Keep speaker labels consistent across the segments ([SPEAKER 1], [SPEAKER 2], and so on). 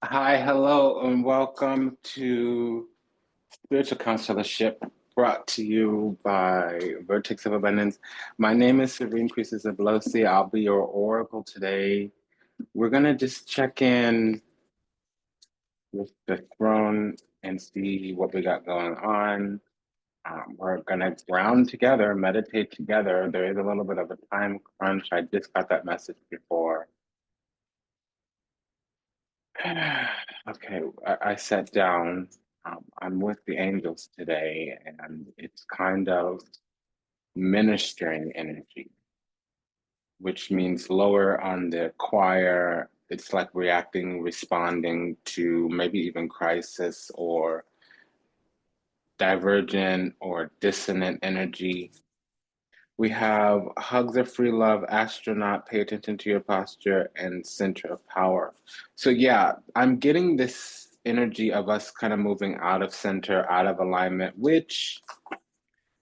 [SPEAKER 1] Hi, hello, and welcome to Spiritual Consularship brought to you by Vertex of Abundance. My name is Serene Priestess Abossi. I'll be your oracle today. We're going to just check in with the throne and see what we got going on. We're going to ground together, meditate together. There is a little bit of a time crunch. I just got that message before. Okay, I sat down. I'm with the angels today, and it's kind of ministering energy, which means lower on the choir. It's like reacting, responding to maybe even crisis or divergent or dissonant energy. We have hugs of free love, astronaut, pay attention to your posture, and center of power. So, yeah, I'm getting this energy of us kind of moving out of center, out of alignment, which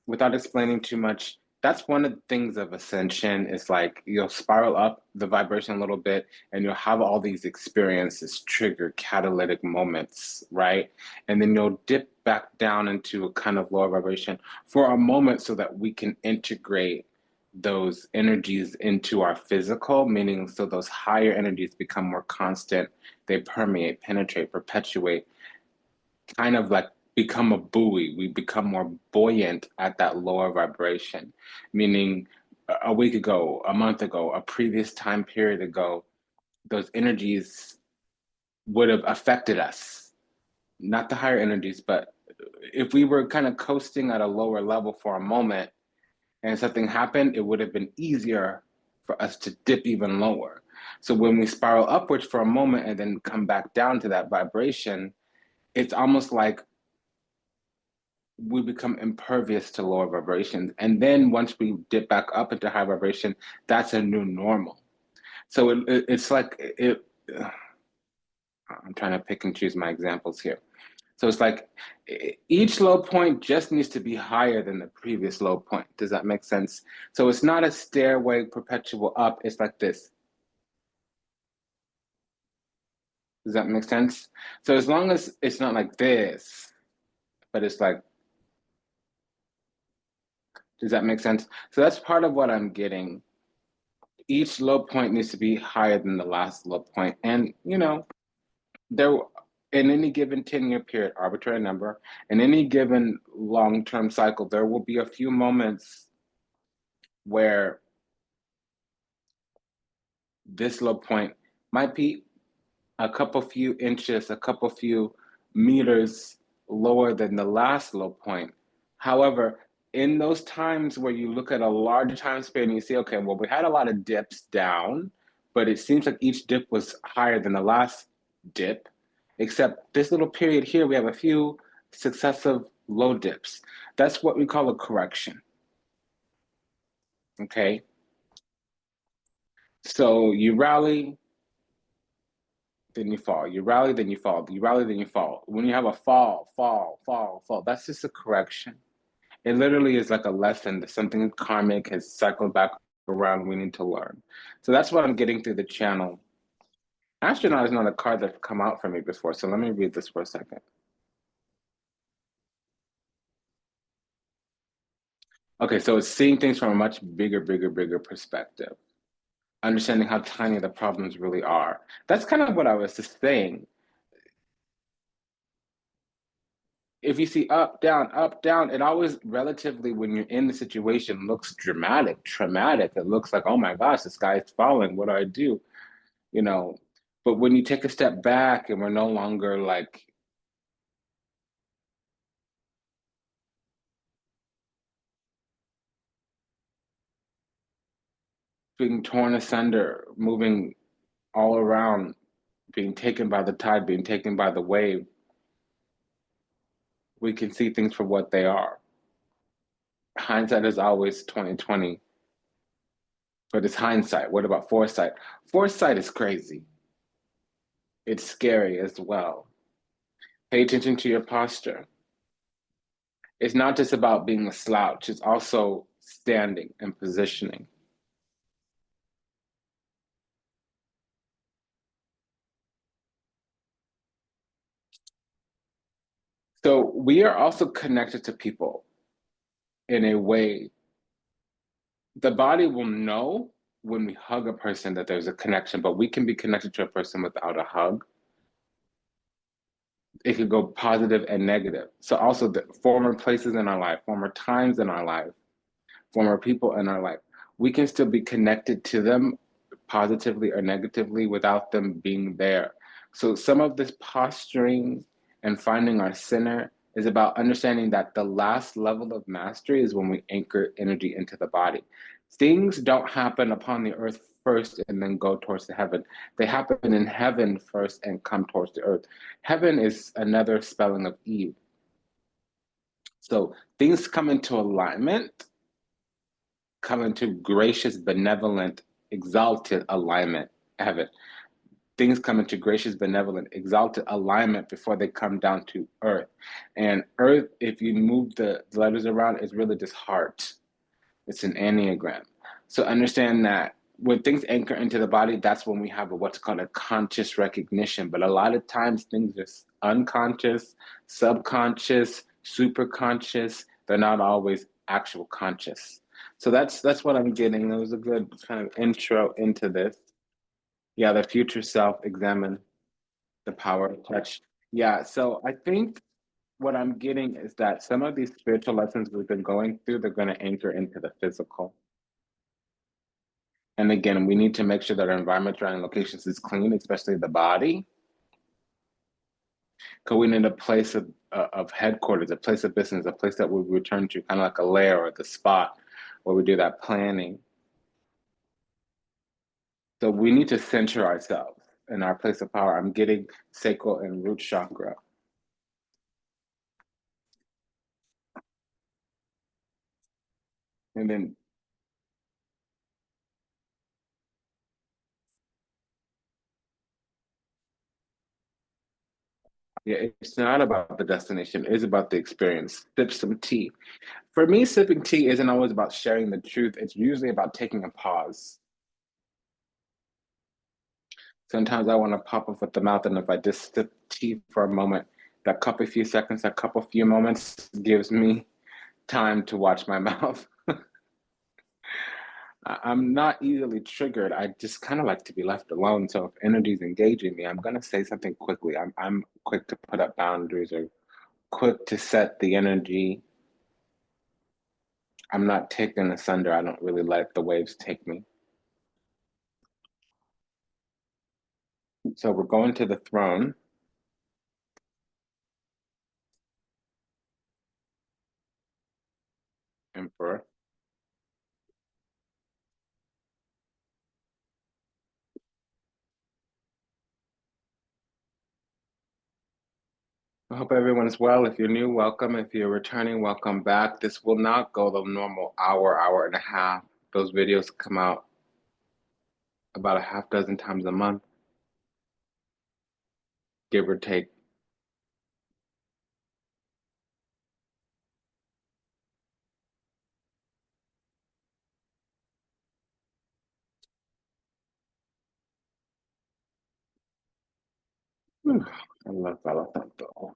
[SPEAKER 1] without explaining too much, that's one of the things of ascension is like you'll spiral up the vibration a little bit and you'll have all these experiences trigger catalytic moments, right? And then you'll dip back down into a kind of lower vibration for a moment so that we can integrate those energies into our physical, meaning so those higher energies become more constant, they permeate, penetrate, perpetuate, kind of like become a buoy. We become more buoyant at that lower vibration, meaning a week ago, a month ago, a previous time period ago, those energies would have affected us. Not the higher energies, but if we were kind of coasting at a lower level for a moment and something happened, it would have been easier for us to dip even lower. So when we spiral upwards for a moment and then come back down to that vibration, it's almost like we become impervious to lower vibrations. And then once we dip back up into high vibration, that's a new normal. So it's like I'm trying to pick and choose my examples here. So it's like each low point just needs to be higher than the previous low point. Does that make sense? So it's not a stairway perpetual up. It's like this. Does that make sense? So as long as it's not like this, but it's like, does that make sense? So that's part of what I'm getting. Each low point needs to be higher than the last low point. And, there in any given 10-year period, arbitrary number, in any given long-term cycle, there will be a few moments where this low point might be a couple few inches, a couple few meters lower than the last low point. However, in those times where you look at a larger time span and you see, okay, well, we had a lot of dips down, but it seems like each dip was higher than the last dip, except this little period here, we have a few successive low dips. That's what we call a correction. Okay. So you rally, then you fall. You rally, then you fall. You rally, then you fall. When you have a fall, that's just a correction. It literally is like a lesson that something karmic has cycled back around we need to learn. So that's what I'm getting through the channel. Astronaut is not a card that's come out for me before, so let me read this for a second. Okay, so it's seeing things from a much bigger perspective, understanding how tiny the problems really are. That's kind of what I was just saying. If you see up, down, it always relatively, when you're in the situation, looks dramatic, traumatic. It looks like, oh my gosh, the sky is falling. What do I do? You know, but when you take a step back and we're no longer like being torn asunder, moving all around, being taken by the tide, being taken by the wave, we can see things for what they are. Hindsight is always 2020, but it's hindsight. What about foresight? Foresight is crazy. It's scary as well. Pay attention to your posture. It's not just about being a slouch, it's also standing and positioning. So we are also connected to people in a way. The body will know when we hug a person that there's a connection, but we can be connected to a person without a hug. It could go positive and negative. So also the former places in our life, former times in our life, former people in our life, we can still be connected to them positively or negatively without them being there. So some of this posturing and finding our center is about understanding that the last level of mastery is when we anchor energy into the body. Things don't happen upon the earth first and then go towards the heaven. They happen in heaven first and come towards the earth. Heaven is another spelling of Eve. So things come into alignment, come into gracious, benevolent, exalted alignment, heaven. Things come into gracious, benevolent, exalted alignment before they come down to earth. And earth, if you move the letters around, is really just heart. It's an enneagram. So understand that when things anchor into the body, that's when we have what's called a conscious recognition. But a lot of times things are unconscious, subconscious, superconscious. They're not always actual conscious. So that's what I'm getting. It was a good kind of intro into this. Yeah, the future self, examine the power of touch. Yeah, so I think what I'm getting is that some of these spiritual lessons we've been going through, they're going to anchor into the physical. And again, we need to make sure that our environment surrounding locations is clean, especially the body. Because we need a place of headquarters, a place of business, a place that we return to, kind of like a lair or the spot where we do that planning. So we need to center ourselves in our place of power. I'm getting sacral and root chakra. And then, yeah, it's not about the destination, it's about the experience. Sip some tea. For me, sipping tea isn't always about sharing the truth, it's usually about taking a pause. Sometimes I want to pop up with the mouth, and if I just sip tea for a moment, that couple few seconds, that couple few moments gives me time to watch my mouth. I'm not easily triggered. I just kind of like to be left alone. So if energy's engaging me, I'm gonna say something quickly. I'm quick to put up boundaries or quick to set the energy. I'm not taken asunder. I don't really let the waves take me. So we're going to the throne, Emperor. I hope everyone's well. If you're new, welcome. If you're returning, welcome back. This will not go the normal hour, hour and a half. Those videos come out about a half dozen times a month, give or take. Whew, I love Palo Santo.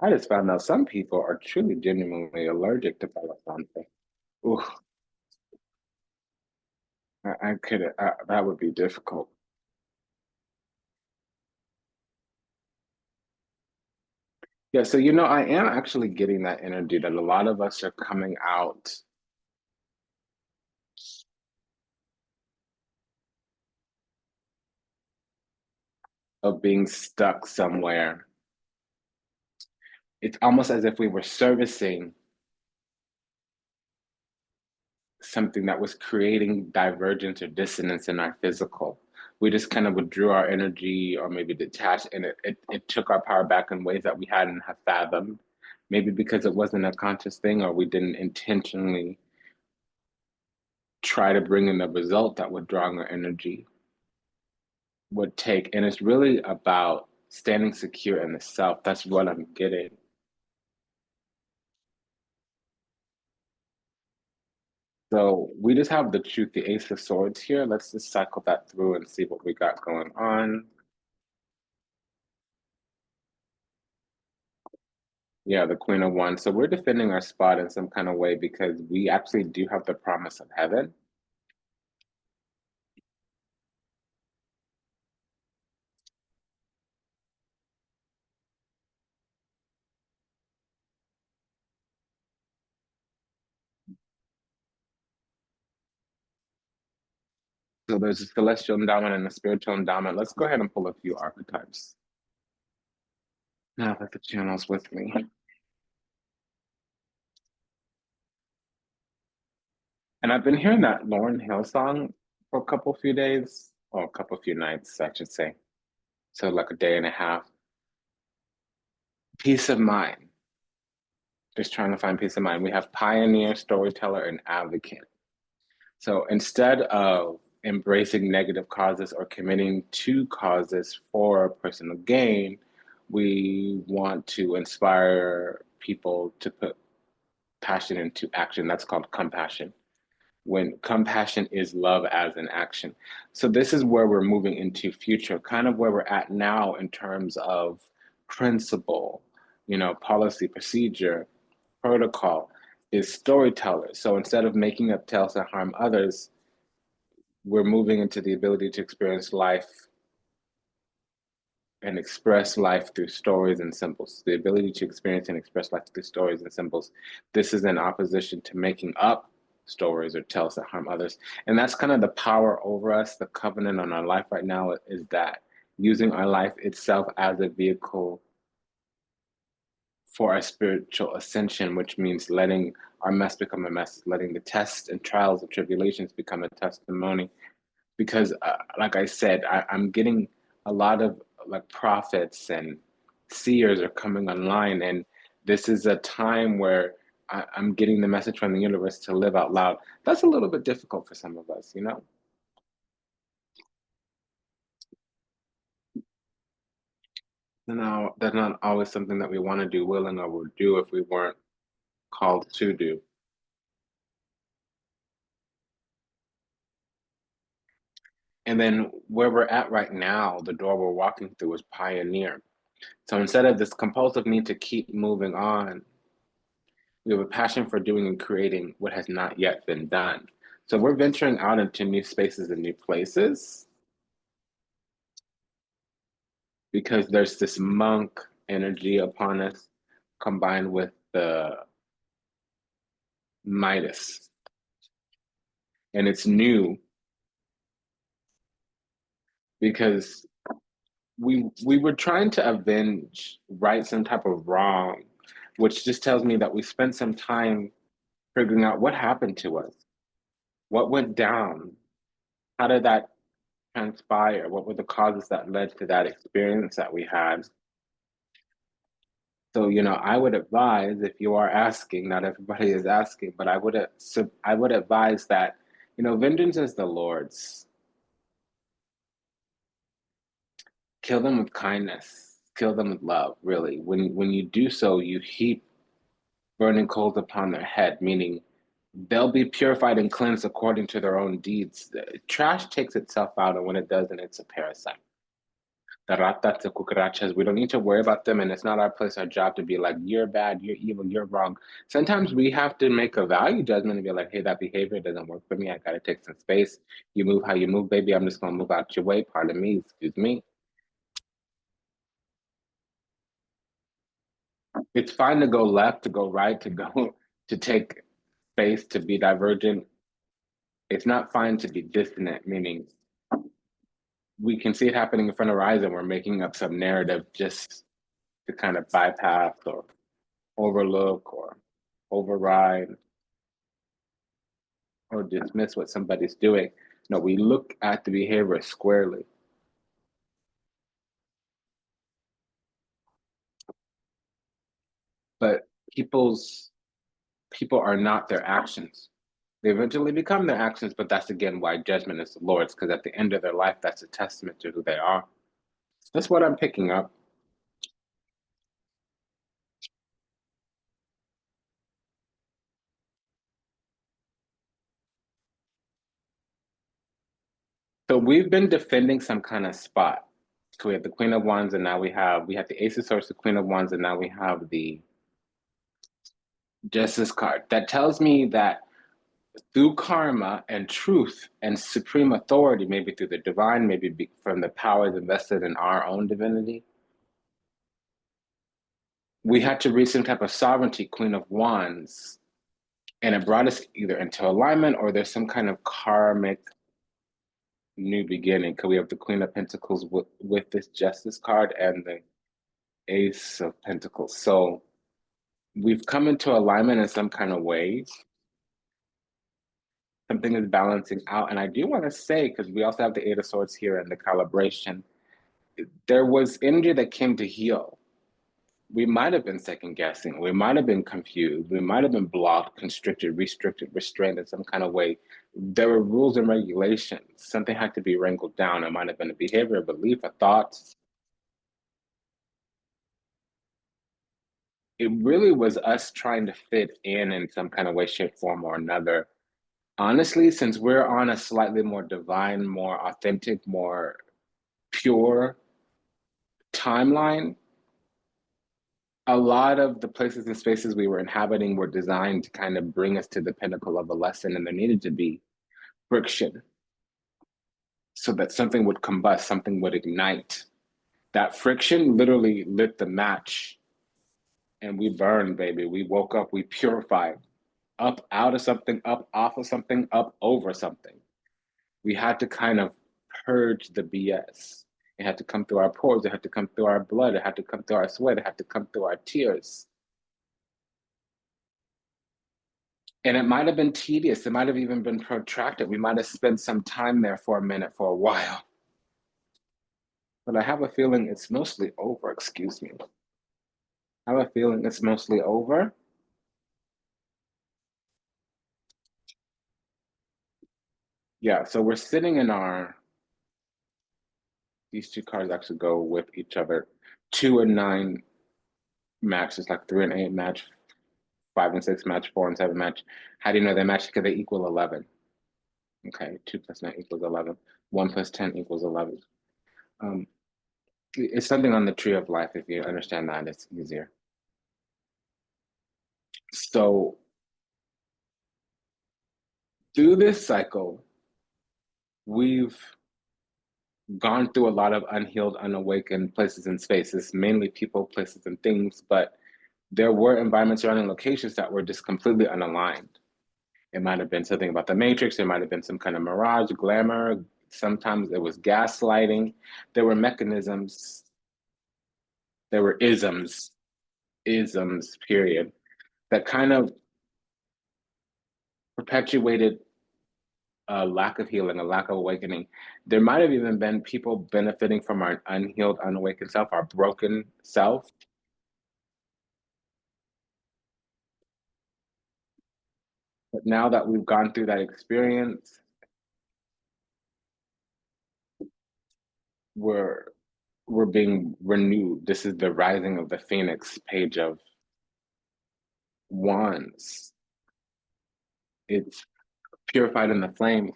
[SPEAKER 1] I just found out some people are truly genuinely allergic to Palo Santo. Ooh, I could, that would be difficult. Yeah, so I am actually getting that energy that a lot of us are coming out of being stuck somewhere. It's almost as if we were servicing something that was creating divergence or dissonance in our physical. We just kind of withdrew our energy or maybe detached, and it took our power back in ways that we hadn't have fathomed. Maybe because it wasn't a conscious thing or we didn't intentionally try to bring in the result that withdrawing our energy would take. And it's really about standing secure in the self. That's what I'm getting. So we just have the truth, the Ace of Swords here. Let's just cycle that through and see what we got going on. Yeah, the Queen of Wands. So we're defending our spot in some kind of way because we actually do have the promise of heaven. So there's a celestial endowment and a spiritual endowment. Let's go ahead and pull a few archetypes. Now that the channel's with me. And I've been hearing that Lauryn Hill song for a couple few days, or a couple few nights, I should say. So like a day and a half. Peace of mind. Just trying to find peace of mind. We have pioneer, storyteller, and advocate. So instead of embracing negative causes or committing to causes for personal gain, we want to inspire people to put passion into action. That's called compassion. When compassion is love as an action. So this is where we're moving into future, kind of where we're at now in terms of principle, policy, procedure, protocol is storytellers. So instead of making up tales that harm others, we're moving into the ability to experience life and express life through stories and symbols. The ability to experience and express life through stories and symbols. This is in opposition to making up stories or tales that harm others. And that's kind of the power over us. The covenant on our life right now is that using our life itself as a vehicle for our spiritual ascension, which means letting our mess become a mess, letting the tests and trials and tribulations become a testimony. Because, like I said, I'm getting a lot of like prophets and seers are coming online, and this is a time where I'm getting the message from the universe to live out loud. That's a little bit difficult for some of us, you know? Now, that's not always something that we want to do, willing or would do if we weren't called to do. And then where we're at right now, the door we're walking through is pioneer. So instead of this compulsive need to keep moving on, we have a passion for doing and creating what has not yet been done. So we're venturing out into new spaces and new places because there's this monk energy upon us combined with the Midas. And it's new because we were trying to avenge, right some type of wrong, which just tells me that we spent some time figuring out what happened to us, what went down, how did that transpire, what were the causes that led to that experience that we had. So, I would advise if you are asking, not everybody is asking, but I would advise that, vengeance is the Lord's. Kill them with kindness, kill them with love, really. When you do so, you heap burning coals upon their head, meaning they'll be purified and cleansed according to their own deeds. Trash takes itself out, and when it doesn't, it's a parasite. The ratas, the cucarachas, we don't need to worry about them, and it's not our place, our job to be like, you're bad, you're evil, you're wrong. Sometimes we have to make a value judgment and be like, hey, that behavior doesn't work for me. I gotta take some space. You move how you move, baby. I'm just gonna move out your way. Pardon me, excuse me. It's fine to go left, to go right, to go to take space, to be divergent. It's not fine to be dissonant, meaning we can see it happening in front of our eyes and we're making up some narrative just to kind of bypass or overlook or override or dismiss what somebody's doing. No, we look at the behavior squarely. But people are not their actions. They eventually become their actions, but that's again why judgment is the Lord's, because at the end of their life, that's a testament to who they are. That's what I'm picking up. So we've been defending some kind of spot. So we have the Queen of Wands, and now we have the Ace of Swords, the Queen of Wands, and now we have the Justice card. That tells me that through karma and truth and supreme authority, maybe through the divine, maybe from the powers invested in our own divinity, we had to reach some type of sovereignty, Queen of Wands, and it brought us either into alignment or there's some kind of karmic new beginning. Because we have the Queen of Pentacles with this Justice card and the Ace of Pentacles. So we've come into alignment in some kind of way. Something is balancing out. And I do want to say, because we also have the Eight of Swords here and the calibration, there was energy that came to heal. We might have been second guessing. We might have been confused. We might have been blocked, constricted, restricted, restrained in some kind of way. There were rules and regulations. Something had to be wrangled down. It might have been a behavior, a belief, a thought. It really was us trying to fit in some kind of way, shape, form, or another. Honestly, since we're on a slightly more divine, more authentic, more pure timeline, a lot of the places and spaces we were inhabiting were designed to kind of bring us to the pinnacle of a lesson, and there needed to be friction so that something would combust, something would ignite. That friction literally lit the match, and we burned, baby. We woke up, we purified, up out of something, up off of something, up over something. We had to kind of purge the BS. It had to come through our pores, it had to come through our blood, it had to come through our sweat, it had to come through our tears. And it might have been tedious, it might have even been protracted. We might have spent some time there for a minute, for a while. But I have a feeling it's mostly over, excuse me. I have a feeling it's mostly over. Yeah, so we're sitting in our, these two cards actually go with each other. 2 and 9 match is like 3 and 8 match, 5 and 6 match, 4 and 7 match. How do you know they match? Because they equal 11. Okay, 2 plus 9 equals 11. 1 plus 10 equals 11. It's something on the tree of life. If you understand that, it's easier. So through this cycle, we've gone through a lot of unhealed, unawakened places and spaces, mainly people, places, and things, but there were environments surrounding locations that were just completely unaligned. It might have been something about the matrix, there might have been some kind of mirage, glamour, sometimes it was gaslighting. There were mechanisms, there were isms, period, that kind of perpetuated a lack of healing, a lack of awakening. There might have even been people benefiting from our unhealed, unawakened self, our broken self. But now that we've gone through that experience, we're we're being renewed. This is the rising of the phoenix, page of wands. It's purified in the flame.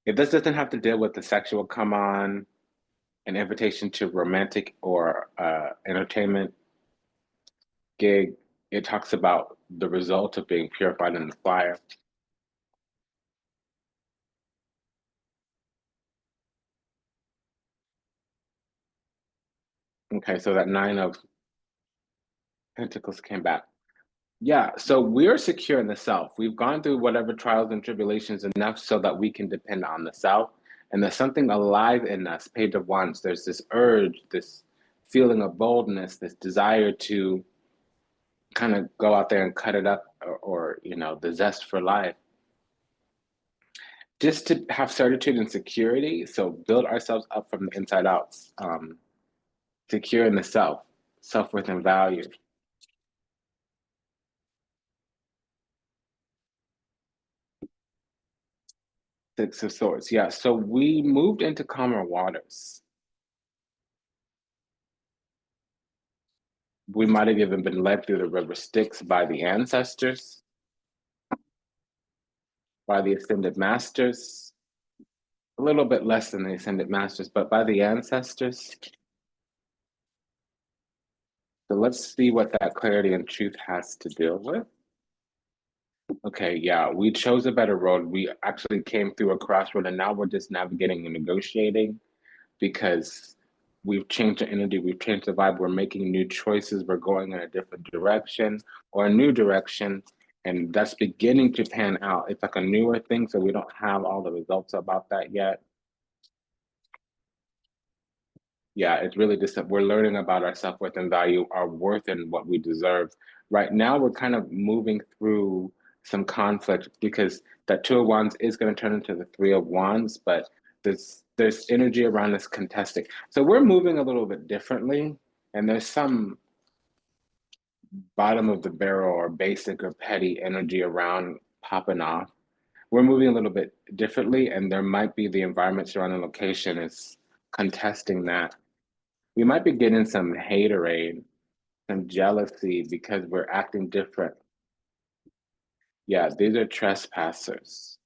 [SPEAKER 1] If this doesn't have to deal with the sexual come on, an invitation to romantic or entertainment gig, it talks about the result of being purified in the fire. Okay, so that 9 of Pentacles came back. Yeah, so we're secure in the self. We've gone through whatever trials and tribulations enough so that we can depend on the self. And there's something alive in us, Page of Wands. There's this urge, this feeling of boldness, this desire to kind of go out there and cut it up, or you know, the zest for life. Just to have certitude and security, so build ourselves up from the inside out, secure in the self, self-worth and value. Six of Swords, yeah. So we moved into calmer waters. We might have even been led through the river Styx by the ancestors, by the ascended masters, a little bit less than the ascended masters, but by the ancestors. So let's see what that clarity and truth has to deal with. Okay, yeah, we chose a better road. We actually came through a crossroad and now we're just navigating and negotiating because we've changed the energy, we've changed the vibe, we're making new choices, we're going in a different direction or a new direction, and that's beginning to pan out. It's like a newer thing, so we don't have all the results about that yet. Yeah, it's really just that we're learning about our self-worth and value, our worth and what we deserve. Right now, we're kind of moving through some conflict because that Two of Wands is going to turn into the Three of Wands, but there's energy around us contesting. So we're moving a little bit differently, and there's some bottom of the barrel or basic or petty energy around popping off. We're moving a little bit differently, and there might be the environment surrounding location is contesting that. We might be getting some haterade, some jealousy because we're acting different. Yeah, these are trespassers.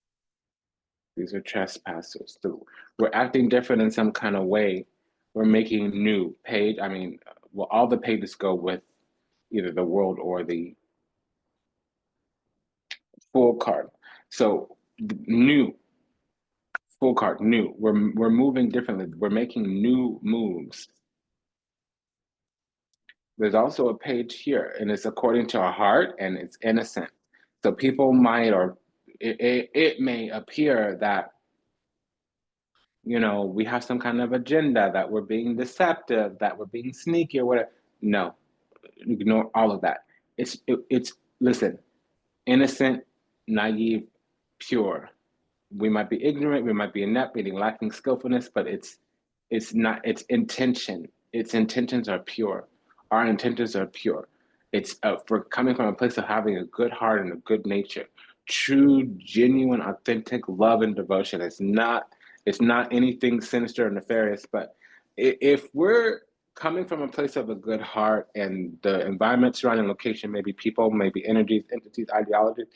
[SPEAKER 1] These are trespassers. So we're acting different in some kind of way. We're making new page. I mean, well, all the pages go with either the world or the full card. So new, full card, new. We're moving differently. We're making new moves. There's also a page here, and it's according to our heart, and it's innocent. So people might, or it may appear that, you know, we have some kind of agenda, that we're being deceptive, that we're being sneaky or whatever. No, ignore all of that. It's listen, innocent, naive, pure. We might be ignorant, we might be inept, meaning lacking skillfulness, but it's not, its intention. Its intentions are pure. Our intentions are pure. It's for coming from a place of having a good heart and a good nature, true, genuine, authentic love and devotion. It's not anything sinister or nefarious. But if we're coming from a place of a good heart and the environment surrounding location, maybe people, maybe energies, entities, ideologies,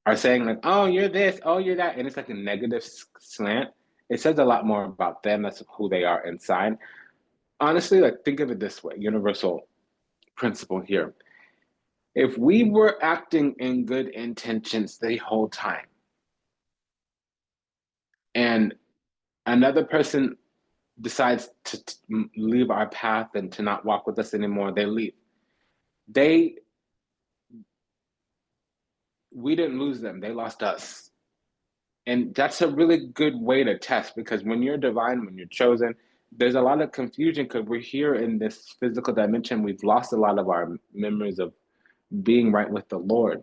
[SPEAKER 1] are saying like, "Oh, you're this, oh, you're that," and it's like a negative slant. It says a lot more about them. That's who they are inside. Honestly, like think of it this way: universal principle here. If we were acting in good intentions the whole time, and another person decides to leave our path and to not walk with us anymore, they leave. They, we didn't lose them; they lost us. And that's a really good way to test because when you're divine, when you're chosen, there's a lot of confusion because we're here in this physical dimension. We've lost a lot of our memories of being right with the Lord,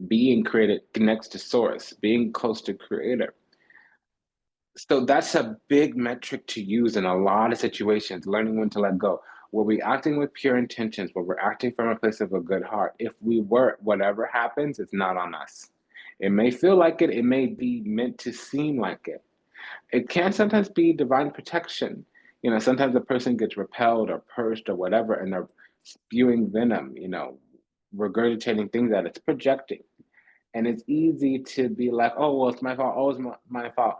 [SPEAKER 1] being created next to Source, being close to Creator. So that's a big metric to use in a lot of situations, learning when to let go. Were we acting with pure intentions? Were we acting from a place of a good heart? If we were, whatever happens, it's not on us. It may feel like it may be meant to seem like it. It can sometimes be divine protection. You know, sometimes a person gets repelled or purged or whatever, and they're spewing venom, you know, regurgitating things that it's projecting. And it's easy to be like, oh, well, it's my fault. Oh, it's my fault.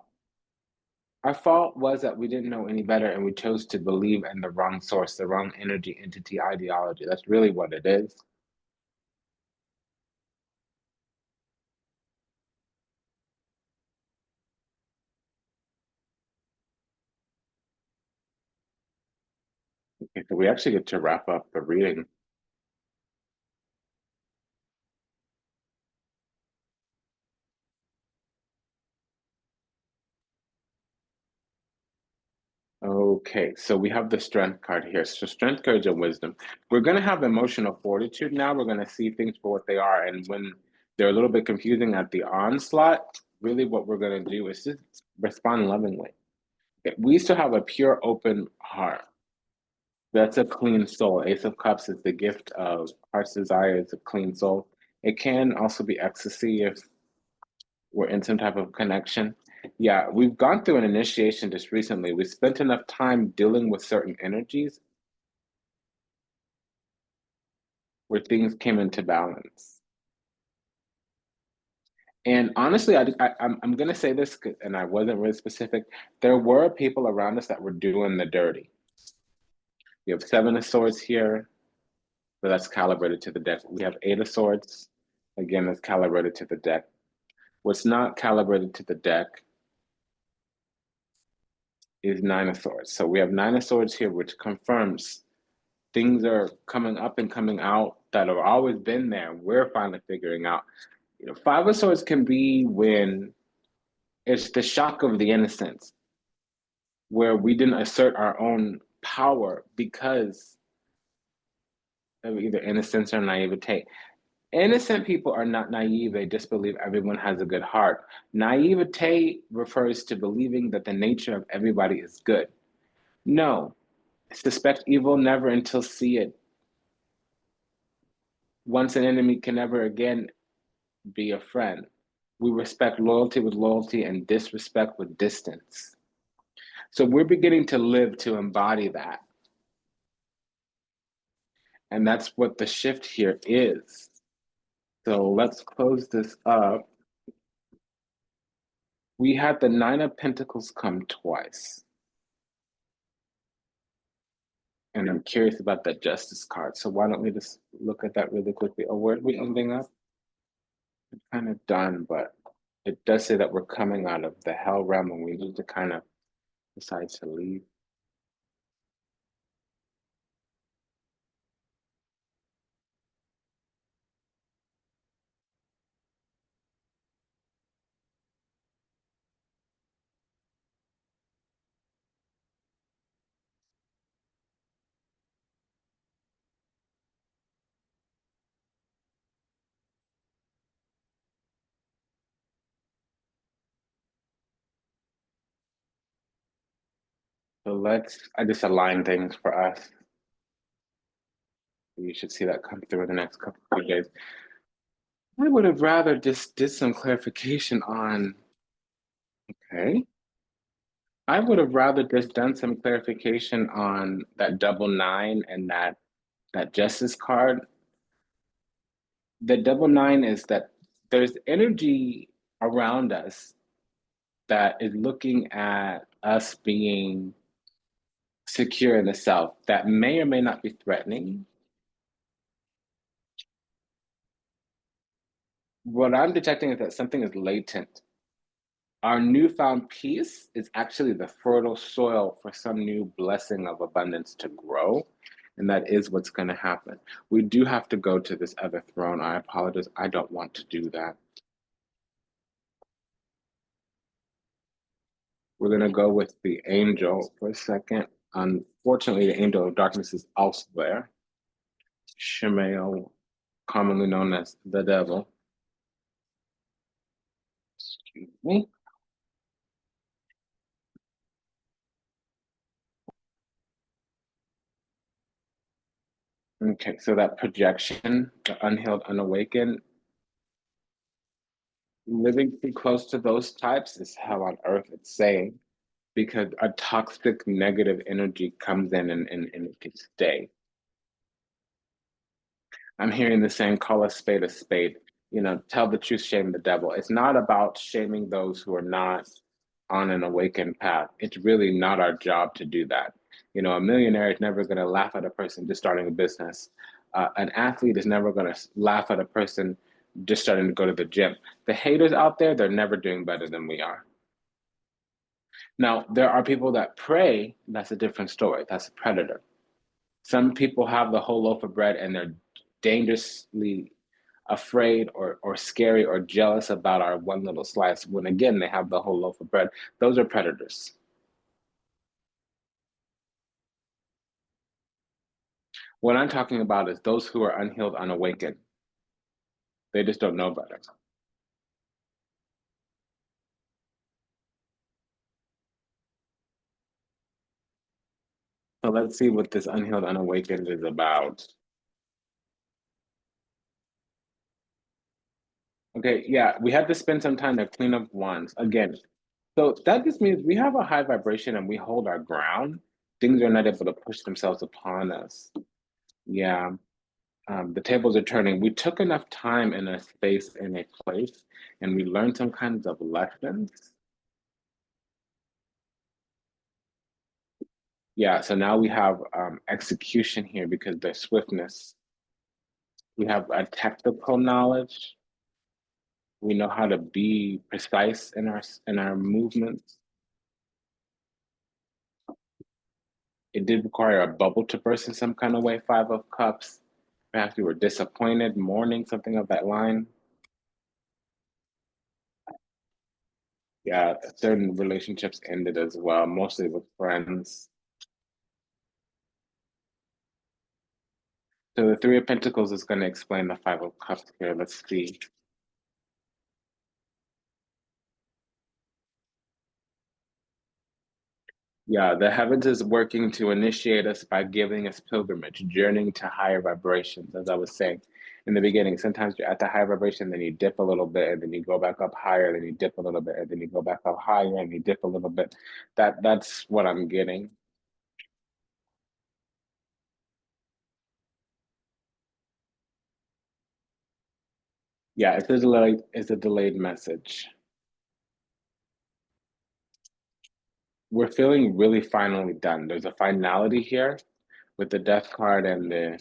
[SPEAKER 1] Our fault was that we didn't know any better and we chose to believe in the wrong source, the wrong energy, entity, ideology. That's really what it is. Okay, so we actually get to wrap up the reading. Okay, so we have the strength card here. So strength, courage, and wisdom. We're going to have emotional fortitude now. We're going to see things for what they are. And when they're a little bit confusing at the onslaught, really what we're going to do is just respond lovingly. We still have a pure, open heart. That's a clean soul. Ace of Cups is the gift of heart's desire. It's a clean soul. It can also be ecstasy if we're in some type of connection. Yeah, we've gone through an initiation just recently. We spent enough time dealing with certain energies where things came into balance. And honestly, I'm going to say this, and I wasn't really specific. There were people around us that were doing the dirty. We have Seven of Swords here, but that's calibrated to the deck. We have Eight of Swords, again, that's calibrated to the deck. What's not calibrated to the deck is Nine of Swords. So we have Nine of Swords here, which confirms things are coming up and coming out that have always been there. We're finally figuring out. Five of Swords can be when it's the shock of the innocence, where we didn't assert our own power because of either innocence or naivete. Innocent people are not naive, they just believe everyone has a good heart. Naivete refers to believing that the nature of everybody is good. No, suspect evil never until see it. Once an enemy can never again be a friend. We respect loyalty with loyalty and disrespect with distance. So we're beginning to live to embody that. And that's what the shift here is. So let's close this up. We had the Nine of Pentacles come twice. And I'm curious about that Justice card. So why don't we just look at that really quickly? Oh, where are we ending up? It's kind of done, but it does say that we're coming out of the hell realm and we need to kind of decide to leave. So I just align things for us. You should see that come through in the next couple of days. I would have rather just did some clarification on, okay. I would have rather just done some clarification on that double nine and that Justice card. The double nine is that there's energy around us that is looking at us being secure in the self that may or may not be threatening. What I'm detecting is that something is latent. Our newfound peace is actually the fertile soil for some new blessing of abundance to grow. And that is what's going to happen. We do have to go to this other throne. I apologize. I don't want to do that. We're going to go with the angel for a second. Unfortunately, the angel of darkness is also there. Shemael, commonly known as the devil. Excuse me. Okay, so that projection, the unhealed, unawakened, living too close to those types is hell on earth, it's saying, because a toxic negative energy comes in and it can stay. I'm hearing the saying, call a spade a spade. Tell the truth, shame the devil. It's not about shaming those who are not on an awakened path. It's really not our job to do that. A millionaire is never going to laugh at a person just starting a business. An athlete is never going to laugh at a person just starting to go to the gym. The haters out there, they're never doing better than we are. Now, there are people that pray, that's a different story. That's a predator. Some people have the whole loaf of bread and they're dangerously afraid or scary or jealous about our one little slice when, again, they have the whole loaf of bread. Those are predators. What I'm talking about is those who are unhealed, unawakened. They just don't know better. So let's see what this unhealed, unawakened is about. Okay, yeah, we had to spend some time to clean up wands. Again, so that just means we have a high vibration and we hold our ground. Things are not able to push themselves upon us. Yeah, the tables are turning. We took enough time in a space, in a place, and we learned some kinds of lessons. Yeah, so now we have execution here because there's swiftness. We have a technical knowledge. We know how to be precise in our movements. It did require a bubble to burst in some kind of way, Five of Cups. Perhaps we were disappointed, mourning, something of that line. Yeah, certain relationships ended as well, mostly with friends. So the Three of Pentacles is going to explain the Five of Cups here. Let's see. Yeah, the heavens is working to initiate us by giving us pilgrimage, journeying to higher vibrations, as I was saying in the beginning. Sometimes you're at the higher vibration, then you dip a little bit, and then you go back up higher, then you dip a little bit, and then you go back up higher, and you dip a little bit. That's what I'm getting. Yeah, it's a delayed message. We're feeling really finally done. There's a finality here with the Death card and the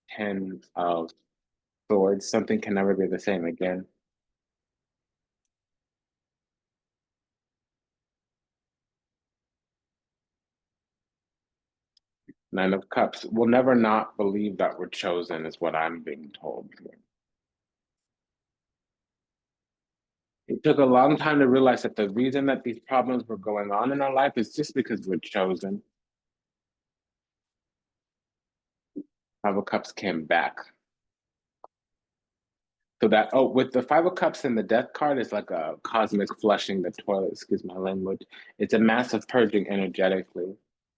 [SPEAKER 1] Ten of Swords. Something can never be the same again. Nine of Cups. We'll never not believe that we're chosen, is what I'm being told here. It took a long time to realize that the reason that these problems were going on in our life is just because we're chosen. Five of Cups came back. So that, oh, with the Five of Cups and the Death card is like a cosmic flushing the toilet, excuse my language. It's a massive purging energetically.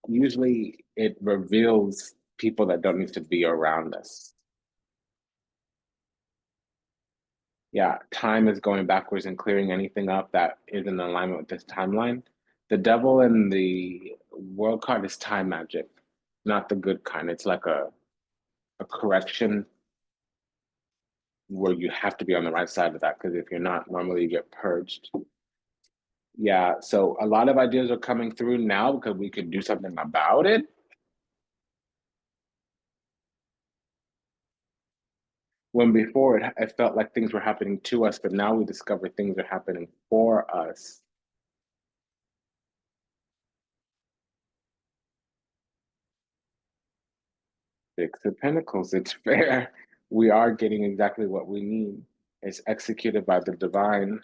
[SPEAKER 1] Usually it reveals people that don't need to be around us. Yeah, time is going backwards and clearing anything up that is in alignment with this timeline. The devil in the world card is time magic, not the good kind. It's like a correction where you have to be on the right side of that because if you're not, normally you get purged. Yeah, so a lot of ideas are coming through now because we could do something about it. When before it felt like things were happening to us, but now we discover things are happening for us. Six of Pentacles, it's fair. We are getting exactly what we need. It's executed by the divine.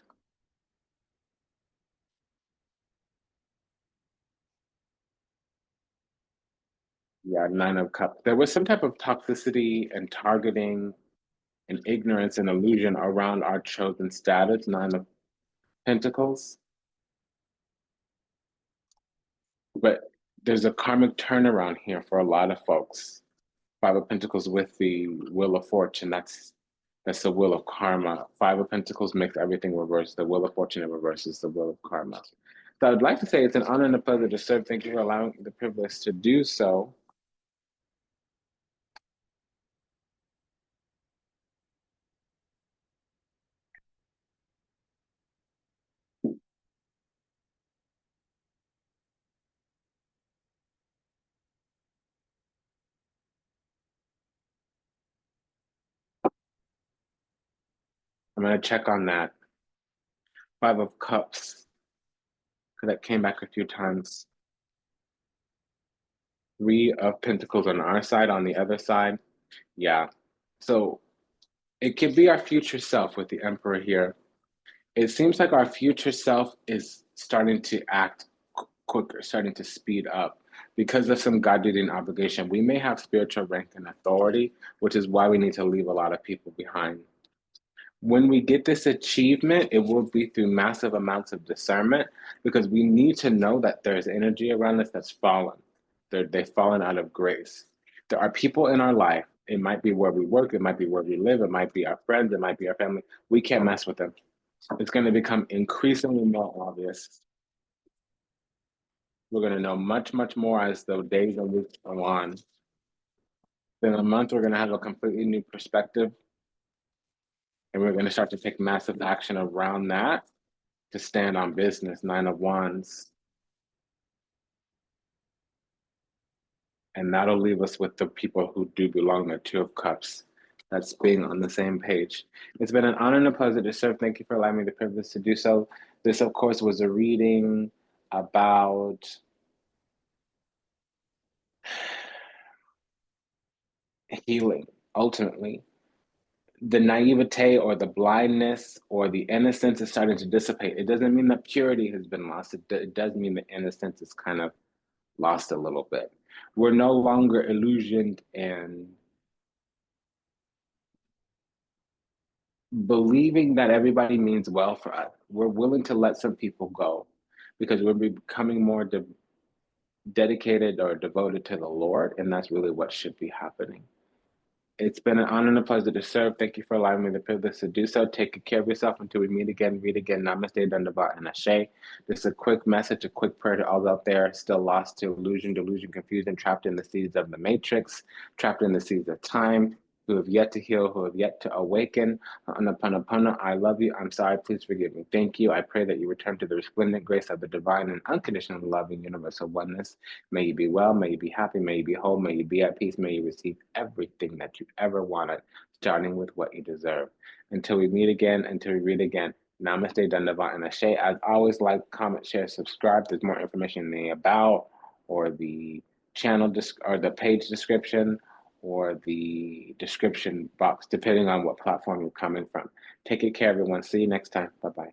[SPEAKER 1] Yeah, Nine of Cups. There was some type of toxicity and targeting and ignorance and illusion around our chosen status, Nine of Pentacles. But there's a karmic turnaround here for a lot of folks. Five of Pentacles with the Wheel of Fortune. That's the wheel of karma. Five of Pentacles makes everything reverse. The Wheel of Fortune in reverse is the wheel of karma. So I'd like to say it's an honor and a pleasure to serve. Thank you for allowing me the privilege to do so. I'm going to check on that. Five of Cups, because that came back a few times. Three of Pentacles on our side, on the other side. Yeah. So it could be our future self with the Emperor here. It seems like our future self is starting to act quicker, starting to speed up because of some God duty and obligation. We may have spiritual rank and authority, which is why we need to leave a lot of people behind. When we get this achievement, it will be through massive amounts of discernment because we need to know that there's energy around us that's fallen. They've fallen out of grace. There are people in our life. It might be where we work, it might be where we live, it might be our friends, it might be our family. We can't mess with them. It's going to become increasingly more obvious. We're going to know much, much more as the days and weeks go on. In a month, we're going to have a completely new perspective, and we're going to start to take massive action around that to stand on business. Nine of Wands. And that'll leave us with the people who do belong to Two of Cups. That's being on the same page. It's been an honor and a pleasure to serve. Thank you for allowing me the privilege to do so. This, of course, was a reading about healing, ultimately. The naivete or the blindness or the innocence is starting to dissipate. It doesn't mean that purity has been lost. It does mean that innocence is kind of lost a little bit. We're no longer illusioned and believing that everybody means well for us. We're willing to let some people go because we're becoming more dedicated or devoted to the Lord, and that's really what should be happening. It's been an honor and a pleasure to serve. Thank you for allowing me the privilege to do so. Take good care of yourself until we meet again, read again. Namaste, Dandavat, and Ashe. Just a quick message, a quick prayer to all out there still lost to illusion, delusion, confusion, trapped in the seeds of the matrix, trapped in the seeds of time, who have yet to heal, who have yet to awaken. Anapanapana, I love you. I'm sorry. Please forgive me. Thank you. I pray that you return to the resplendent grace of the divine and unconditional loving universal oneness. May you be well. May you be happy. May you be whole. May you be at peace. May you receive everything that you ever wanted, starting with what you deserve. Until we meet again, until we read again. Namaste, Dandavat, and Ashe. As always, like, comment, share, subscribe. There's more information in the about or the channel or the page description or the description box, depending on what platform you're coming from. Take good care, everyone. See you next time. Bye-bye.